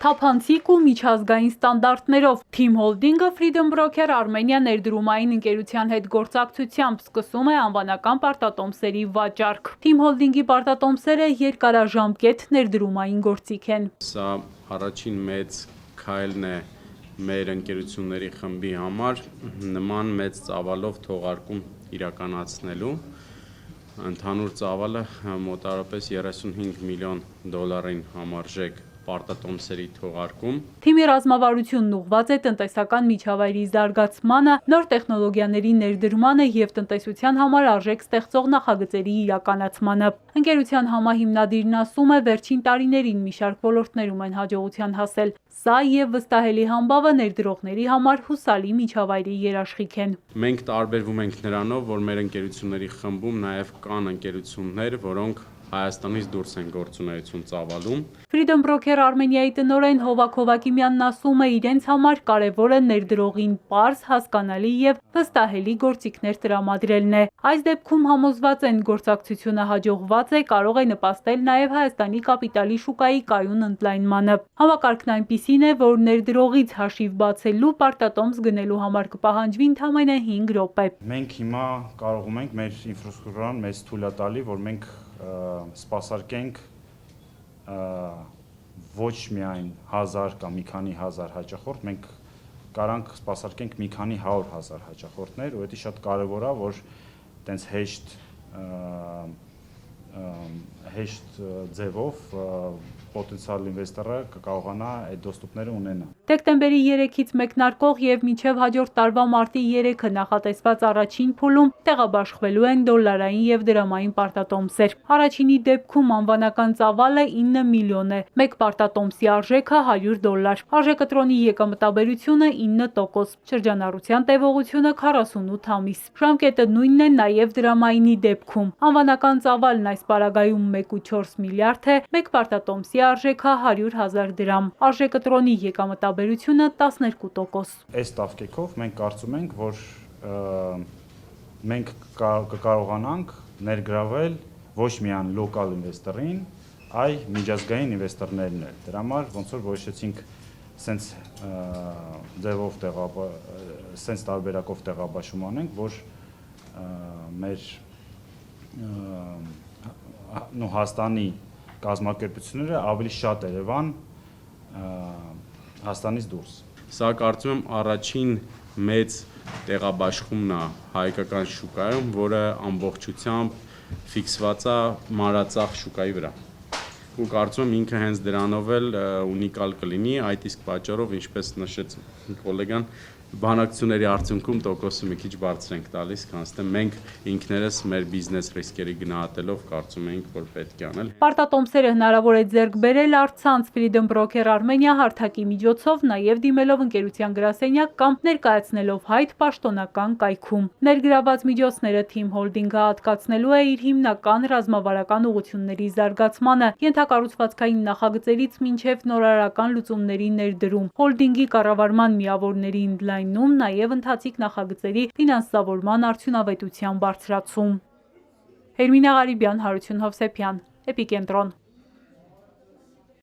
Թափանցիկ ու միջազգային ստանդարտներով Team Holding-ը Freedom Broker Armenia ներդրումային ընկերության հետ գործակցությամբ սկսում է անվանական պարտատոմսերի վաճառք։ Team Holding-ի պարտատոմսերը երկարաժամկետ ներդրումային գործիք են։ Սա առաջին մեծ քայլն է մեր ընկերությունների խմբի համար նման մեծ ծավալով թողարկում իրականացնելու։ Ընդհանուր ծավալը մոտավորապես 35 միլիոն դոլարին համարժեք պարտատոմսերի թողարկում։ Թիմի ռազմավարությունն ուղղված է տնտեսական միջավայրի զարգացմանը, նոր տեխնոլոգիաների ներդրմանը և տնտեսության համար արժեք ստեղծող նախագծերի իրականացմանը։ Ընկերության համահիմնադիրն ասում է, վերջին տարիներին մի շարք ոլորտներում են հաջողության հասել։ Սա և վստահելի համբավը ներդրողների համար հուսալի միջավայրի երաշխիք են։ Մենք տարբերվում ենք նրանով, որ մեր ընկերությունների խմբում նաև կան ընկերություններ, որոնք Հայաստանից դուրս են գործունեություն ծավալում։ Freedom Broker Armenia-ի տնօրեն Հովակ Հովակիմյանն ասում է, իրենց համար կարևորը ներդրողին պարզ, հասկանալի և վստահելի գործիքներ տրամադրելն է։ Այս դեպքում համոզված են, գործակցությունը հաջողված է, կարող է նպաստել նաև Հայաստանի կապիտալի շուկայի կայուն ընդլայնմանը։ Համակարգն այնպիսին է, որ ներդրողից հաշիվ բացելու պարտատոմս գնելու համար կպահանջվի ընդամենը 5 րոպե։ Մենք հիմա կարողում ենք մեր ինֆրաստրուկտուրան մեզ թույլ տալի, որ մենք սպասարկենք ոչ միայն 1000 կամ մի քանի հազար հաճախորդ, մենք կարանք սպասարկենք մի քանի 100,000 հաճախորդներ, ու դա շատ կարևոր է, որ տենց հեշտ ձևով պոտենցիալ ինվեստորը կկարողանա այդ դոստուպները ունենա։ Դեկտեմբերի 3-ից մեկնարկող և մինչև հաջորդ տարվա մարտի 3-ը նախատեսված առաջին փուլում տեղաբաշխվելու են դոլարային և դրամային պարտատոմսեր։ Առաջինի դեպքում անվանական ծավալը 9 միլիոն է, մեկ պարտատոմսի արժեքը $100, արժեկտրոնի եկամտաբերությունը 9%, շրջանառության տևողությունը 48 ամիս։ Ժամկետը նույնն է նաև դրամայինի դեպքում։ Անվանական ծավալն այս պարագայում 1,4 միլիարդ է, մեկ պարտատոմսի արժեքը 100,000 դրամ, արժեկտրոնի եկամտաբերությունը 12%։ Այս տավկեքով մենք կարծում ենք, որ մենք կկարողանանք ներգրավել ոչ միայն լոկալ ինվեստորին, այլ միջազգային ինվեստորներն էլ։ Դրա համար ոնց որ որոշեցինք սենց ձևով սենց տարբերակով տեղաբաշխում անենք, որ մեր Հայաստանի կազմակերպությունները ավելի շատ Երևան Հայաստանից դուրս։ Սա կարծում եմ առաջին մեծ տեղաբաշխումն է հայկական շուկայում, որը ամբողջությամբ ֆիքսված է մանրածախ շուկայի վրա։ Ու կարծում եմ ինքը հենց դրանով էլ ունիկալ կլինի, այդ իսկ պատճառով, ինչպես նշեց գոլեգան, բանակցությունների արդյունքում տոկոսը մի քիչ բարձր ենք տալիս, քանզի թե մենք ինքներս մեր բիզնես ռիսկերի գնահատելով կարծում ենք, որ պետք է անել։ Պարտատոմսերը հնարավոր է ձեռք բերել առցանց Freedom Broker Armenia հարթակի միջոցով, նաև դիմելով ընկերության գրասենյակ կամ ներկայացնելով հայտ պաշտոնական կայքում։ Ներգրաված միջոցները Team Holding-ը հատկացնելու է իր հիմնական ռազմավարական ուղղությունների զարգացմանը, ենթակառուցվածքային նախագծերից մինչև նորարարական լուծումների ներդրում, հոլդինգի կառավարման միավորների ընդլայնում, նաև ընթացիկ նախագծերի ֆինանսավորման արդյունավետության բարձրացում։ Հերմինե Ղարիբյան, Հարություն Հովսեփյան, Էպիկենտրոն։